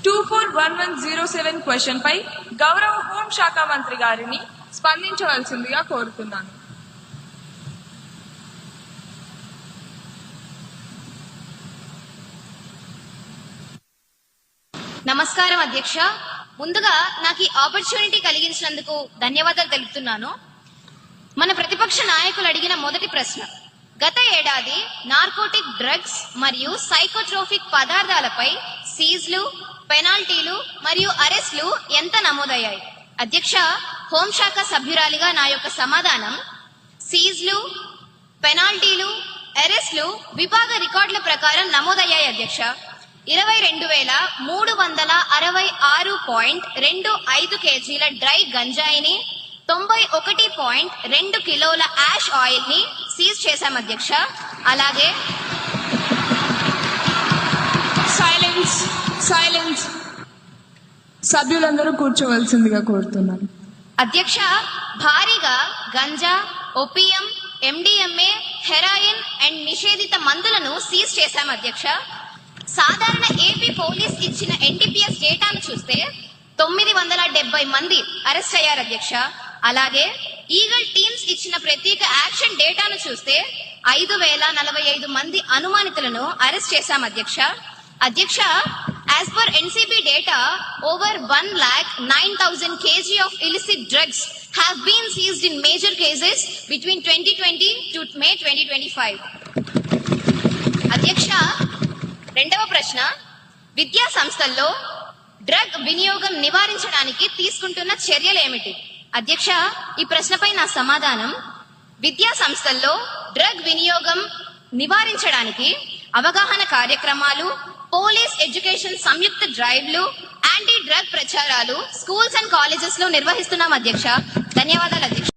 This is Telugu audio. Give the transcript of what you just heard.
241107 క్వశ్చన్ పై గౌరవ హోంశాఖ మంత్రి గారిని స్పందించవలసిందిగా కోరుతున్నాను. నమస్కారం అధ్యక్ష. ముందుగా నాకు ఈ ఆపర్చునిటీ కలిగించినందుకు ధన్యవాదాలు తెలుపుతున్నాను. మన ప్రతిపక్ష నాయకులు అడిగిన మొదటి ప్రశ్న, గత ఏడాది నార్కోటిక్ డ్రగ్స్ మరియు సైకోట్రోపిక్ పదార్థాలపై సీజ్లు, పెనాల్టీలు మరియు అరెస్టులు ఎంత నమోదయ్యాయి? అధ్యక్ష, హోంశాఖ సభ్యురాలిగా నా యొక్క సమాధానం, సీజ్లు, పెనాల్టీలు, అరెస్టులు విభాగ రికార్డుల ప్రకారం నమోదయ్యాయి అధ్యక్ష. 22,366.25 కేజీల డ్రై గంజాయిని, 91.2 కిలోల యాష్ ఆయిల్ ని సీజ్ చేశాం అధ్యక్ష. అలాగే సైలెన్స్ సభ్యులందరూ కూర్చోవలసిందిగా కోరుతున్నాను. అధ్యక్ష, భారీగా ganja, opium, MDMA, heroin and నిషేధిత మందులను సీజ్ చేశాం అధ్యక్ష. సాధారణ ఏపీ పోలీస్ ఇచ్చిన ఎన్డీపీఎస్ డేటాను చూస్తే 970 మంది అరెస్ట్ అయ్యారు అధ్యక్ష. అలాగే ఈగల్ టీమ్స్ ఇచ్చిన ప్రత్యేక యాక్షన్ డేటాను చూస్తే 5,045 మంది అనుమానితులను అరెస్ట్ చేశాం అధ్యక్ష. అధ్యక్ష, as per NCB data, over 1,09,000 kg of illicit drugs have been seized in major cases between 2020 to May 2025. అధ్యక్ష, రెండవ ప్రశ్న, విద్యా సంస్థల్లో డ్రగ్ వినియోగం నివారించడానికి తీసుకుంటున్న చర్యలు ఏమిటి? అధ్యక్ష, ఈ ప్రశ్నపై నా సమాధానం, విద్యా సంస్థల్లో డ్రగ్ వినియోగం నివారించడానికి అవగాహన కార్యక్రమాలు, పోలీస్ ఎడ్యుకేషన్ సంయుక్త డ్రైవ్లు, యాంటీ డ్రగ్ ప్రచారాలు స్కూల్స్ అండ్ కాలేజెస్ లో నిర్వహిస్తున్నాం అధ్యక్ష. ధన్యవాదాలు అధ్యక్ష.